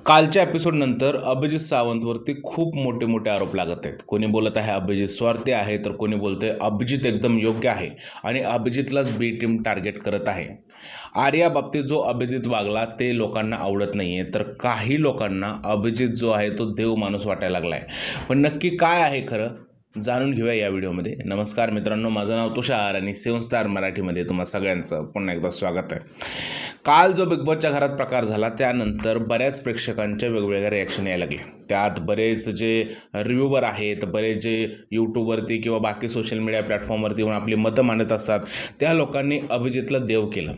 कालच्या एपिसोडनंतर अभिजित सावंतवरती खूप मोठे आरोप लागत आहेत. कोणी बोलत आहे अभिजित स्वार्थी आहे, तर कोणी बोलतंय अभिजित एकदम योग्य आहे आणि अभिजितलाच बी टीम टार्गेट करत आहे. आर्या बाबतीत जो अभिजित वागला ते लोकांना आवडत नाही आहे, तर काही लोकांना अभिजित जो आहे तो देव माणूस वाटायला लागला आहे. पण नक्की काय आहे खरं, जाणून घेऊया या व्हिडिओमध्ये. नमस्कार मित्रांनो, माझं नाव तुषार आणि 7 स्टार मराठीमध्ये तुम्हा सगळ्यांचं पुन्हा एकदा स्वागत आहे. काल जो बिग बॉसच्या घरात प्रकार झाला त्यानंतर बऱ्याच प्रेक्षकांच्या वेगवेगळ्या रिॲक्शन यायला लागले. त्यात बरेच जे रिव्ह्यूवर आहेत, बरेच जे यूट्यूबवरती किंवा बाकी सोशल मीडिया प्लॅटफॉर्मवरती येऊन आपली मतं मांडत असतात, त्या लोकांनी अभिजितला देव केलं.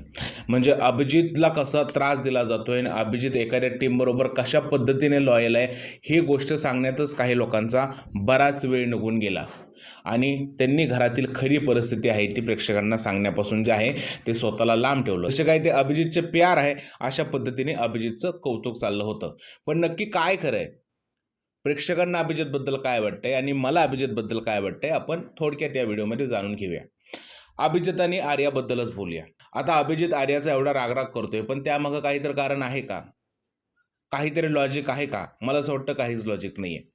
म्हणजे अभिजितला कसा त्रास दिला जातोय आणि अभिजित एखाद्या टीमबरोबर कशा पद्धतीने लॉयल आहे ही गोष्ट सांगण्यातच काही लोकांचा बराच वेळ निघून गेला आणि त्यांनी घरातील खरी परिस्थिती आहे ती प्रेक्षकांना सांगण्यापासून जे आहे ते स्वतःला लांब ठेवलं. जसे काही ते अभिजितचे प्यार आहे अशा पद्धतीने अभिजितचं कौतुक चाललं होतं. पण नक्की काय खरं आहे, प्रेक्षकांना अभिजितबद्दल काय वाटतंय आणि मला अभिजितबद्दल काय वाटतंय, आपण थोडक्यात या व्हिडिओमध्ये जाणून घेऊया. अभिजित आणि आर्याबद्दलच बोलूया. आता अभिजित आर्याचा एवढा रागराग करतोय, पण त्यामागं काहीतरी कारण आहे का? काहीतरी लॉजिक आहे का? मला असं वाटतं काहीच लॉजिक नाही आहे.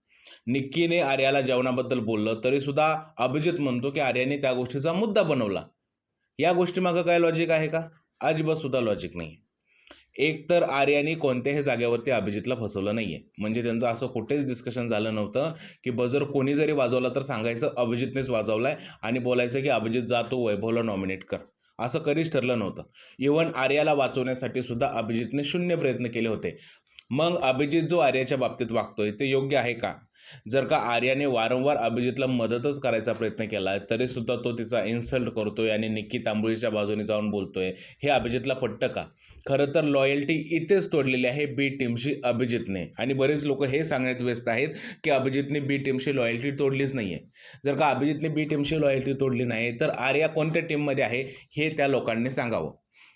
निक्कीने आर्याला जेवणाबद्दल बोललं तरीसुद्धा अभिजित म्हणतो की आर्याने त्या गोष्टीचा मुद्दा बनवला. या गोष्टीमागं काय लॉजिक आहे का? अजिबातसुद्धा लॉजिक नाही. एक तर आर्याने कोणत्याही जागेवरती अभिजितला फसवलं नाही आहे. म्हणजे त्यांचं असं कुठेच डिस्कशन झालं नव्हतं की बजर कोणी जरी वाजवला तर सांगायचं अभिजितनेच वाजवला आहे आणि बोलायचं की अभिजित जा तू वैभवला नॉमिनेट कर. असं कधीच ठरलं नव्हतं. इव्हन आर्याला वाचवण्यासाठी सुद्धा अभिजितने शून्य प्रयत्न केले होते. मग अभिजित जो आर्याच्या बाबतीत वागतोय ते योग्य आहे का? जर का आर्याने वारंवार अभिजितला मदतच करायचा प्रयत्न केला आहे तरीसुद्धा तो तिचा इन्सल्ट करतोय आणि निक्की तांबोळीच्या बाजूने जाऊन बोलतोय, हे अभिजितला पटतं का? खरं तर लॉयल्टी इथेच तोडलेली आहे बी टीमशी अभिजितने. आणि बरेच लोक हे सांगण्यात व्यस्त आहेत की अभिजितने बी टीमशी लॉयल्टी तोडलीच नाही आहे. जर का अभिजितने बी टीमशी लॉयल्टी तोडली नाही तर आर्या कोणत्या टीममध्ये आहे हे त्या लोकांनी सांगावं.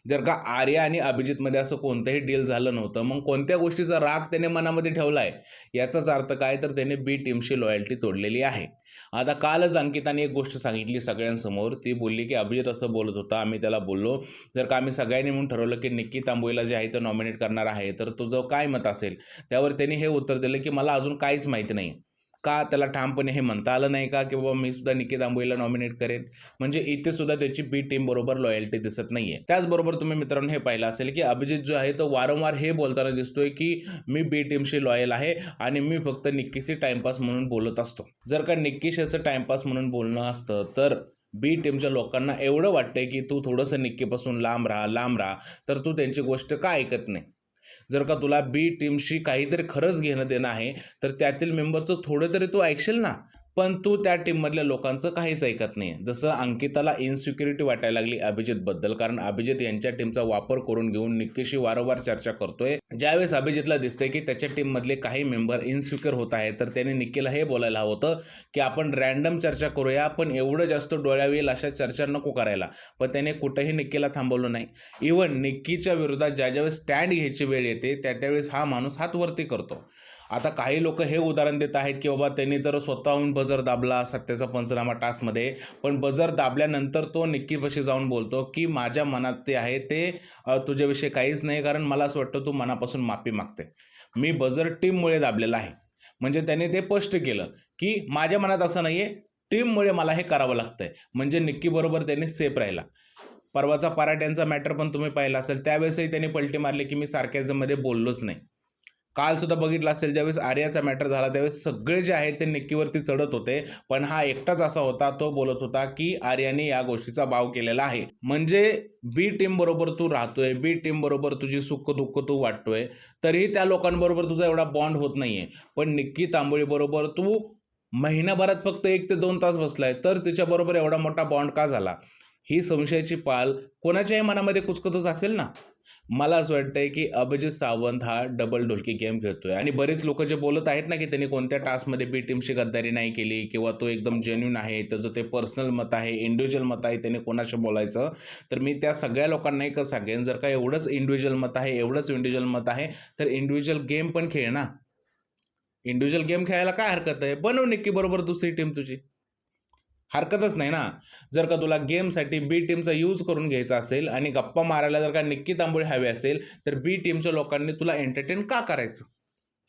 जर का आर्या आणि अभिजितमध्ये असं कोणतंही डील झालं नव्हतं, मग कोणत्या गोष्टीचा राग त्याने मनामध्ये ठेवला आहे, याचाच अर्थ काय, तर त्याने बी टीमशी लॉयल्टी तोडलेली आहे. आता कालच अंकिताने एक गोष्ट सांगितली सगळ्यांसमोर. ती बोलली की अभिजित असं बोलत होता, आम्ही त्याला बोललो जर का आम्ही सगळ्यांनी म्हणून ठरवलं की निक्की तांबोळीला जे आहे ते नॉमिनेट करणार आहे, तर तुझं काय मत असेल? त्यावर त्यांनी हे उत्तर दिलं की मला अजून काहीच माहिती नाही. का त्याला ठामपणे हे म्हणता आलं नाही का की बाबा मी सुद्धा निक्की तांबोळीला नॉमिनेट करेन? म्हणजे इथे सुद्धा त्याची बी टीम बरोबर लॉयल्टी दिसत नाहीये. त्याचबरोबर तुम्ही मित्रांनो हे पाहिलं असेल की अभिजित जो आहे तो वारंवार हे बोलताना दिसतोय की मी बी टीमशी लॉयल आहे आणि मी फक्त निक्कीशी टाइमपास म्हणून बोलत असतो. जर का निक्कीशी असं टाइमपास म्हणून बोलणं असतं तर बी टीमच्या लोकांना एवढं वाटतंय की तू थोडंसं निक्कीपासून लांब राहा, तर तू त्यांची गोष्ट का ऐकत नाही? जर का तुला बी टीमशी काहीतरी खरंच घेणं देणं आहे, तर त्यातील मेंबरचं थोडं तरी तू ऐकशील ना. पण तू त्या टीममधल्या लोकांचं काहीच ऐकत नाही. जसं अंकिताला इन्सिक्युरिटी वाटायला लागली अभिजितबद्दल, कारण अभिजित यांच्या टीमचा वापर करून घेऊन निक्कीशी वारंवार चर्चा करतोय. ज्यावेळेस अभिजितला दिसतंय की त्याच्या टीममधले काही मेंबर इन्सिक्युअर होत आहेत, तर त्याने निक्कीला हे बोलायला होतं की आपण रँडम चर्चा करूया, पण एवढं जास्त डोळ्यावर येईल अशा चर्चा नको करायला. पण त्याने कुठेही निक्कीला थांबवलं नाही. इव्हन निक्कीच्या विरोधात ज्यावेळेस स्टँड घ्यायची वेळ येते त्यावेळेस हा माणूस हात वरती करतो. आता काही लोक हे उदाहरण देत आहेत की बाबा त्यांनी तर स्वतःहून बजर दाबला सत्याचा पंचनामा टास्कमध्ये, पण बजर दाबल्यानंतर तो निक्कीपाशी जाऊन बोलतो की माझ्या मनात ते आहे ते तुझ्याविषयी काहीच नाही, कारण मला असं वाटतं तू मनापासून माफी मागते. मी बजर टीममुळे दाबलेला आहे. म्हणजे त्याने ते स्पष्ट केलं की माझ्या मनात असं नाहीये, टीममुळे मला हे करावं लागतंय. म्हणजे निक्की बरोबर त्यांनी सेफ राहिला. परवाचा पराठ्यांचा मॅटर पण तुम्ही पाहिला असेल, त्यावेळेसही त्यांनी पलटी मारली की मी सार्कॅझममध्ये बोललोच नाही. काल सुद्धा बघितलं असेल, ज्यावेळेस आर्याचा मॅटर झाला त्यावेळेस सगळे जे आहेत ते निक्कीवरती चढत होते, पण हा एकटाच असा होता, तो बोलत होता की आर्याने या गोष्टीचा बाव केलेला आहे. म्हणजे बी टीम बरोबर तू राहतोय, बी टीम बरोबर तुझी सुख दुःख तू वाटतोय, तरीही त्या लोकांबरोबर तुझा एवढा बॉन्ड होत नाहीये. पण निक्की तांबोळी बरोबर तू महिनाभरात फक्त 1 ते 2 तास बसलाय, तर तिच्याबरोबर एवढा मोठा बॉन्ड का झाला? ही संशयाची पाल कोणाच्याही मनामध्ये कुचकतच असेल ना. मला असं वाटतंय की अभिजित सावंत हा डबल ढोलकी गेम खेळतोय आणि बरेच लोक जे बोलत आहेत ना की त्यांनी कोणत्या टास्कमध्ये बी टीमशी गद्दारी नाही केली किंवा तो एकदम जेन्युइन आहे, त्याचं ते पर्सनल मत आहे, इंडिव्हिज्युअल मत आहे, त्याने कोणाशी बोलायचं. तर मी त्या सगळ्या लोकांना एकच सांगेन, जर का एवढंच इंडिव्हिज्युअल मत आहे, तर इंडिव्हिज्युअल गेम पण खेळ ना. इंडिव्हिज्युअल गेम खेळायला काय हरकत आहे? बनव निक्की बरोबर दुसरी टीम तुझी. हरकतच नाही ना. जर का तुला गेमसाठी बी टीमचा यूज करून घ्यायचा असेल आणि गप्पा मारायला जर का निक्की तांबोळी हवी असेल, तर बी टीमच्या लोकांनी तुला एंटरटेन का करायचं?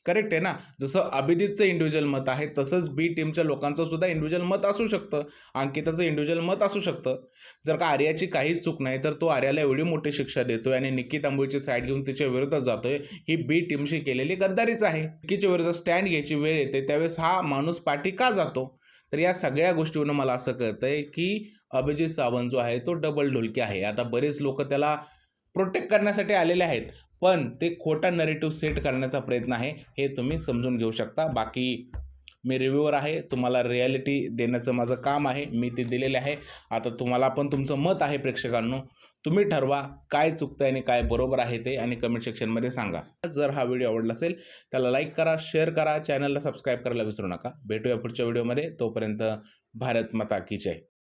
करेक्ट आहे ना. जसं अभिजितचं इंडिव्हिज्युअल मत आहे, तसंच बी टीमच्या लोकांचं सुद्धा इंडिव्हिज्युअल मत असू शकतं. अंकिताचं इंडिव्हिज्युअल मत असू शकतं. जर का आर्याची काहीच चूक नाही, तर तो आर्याला एवढी मोठी शिक्षा देतोय आणि निक्की तांबोळीची साईड घेऊन तिच्या विरोधात जातोय, ही बी टीमशी केलेली गद्दारीच आहे. निक्कीच्या विरोधात स्टँड घ्यायची वेळ येते, त्यावेळेस हा माणूस पाठी का जातो? तर या सगळ्या गोष्टीवरून मला असं कळतंय, की अभिजित सावंत जो आहे, तो डबल ढोलकी आहे. आता बरेच लोकं त्याला प्रोटेक्ट करण्यासाठी आलेले आहेत, पण ते खोटा नरेटिव्ह सेट करण्याचा प्रयत्न आहे, हे तुम्ही समजून घेऊ शकता. बाकी मी रिव्ह्यूअर आहे, तुम्हाला रिॲलिटी देण्याचं माझं काम आहे, मी ते दिलेले आहे. आता तुम्हाला पण तुमचं मत आहे प्रेक्षकांनो, तुम्ही ठरवा काय चुकतंय आणि काय बरोबर आहे ते, आणि कमेंट सेक्शनमध्ये सांगा. जर हा व्हिडिओ आवडला असेल त्याला लाईक करा, शेअर करा, चॅनलला सबस्क्राईब करायला विसरू नका. भेटूया पुढच्या व्हिडिओमध्ये. तोपर्यंत भारत माता की जय.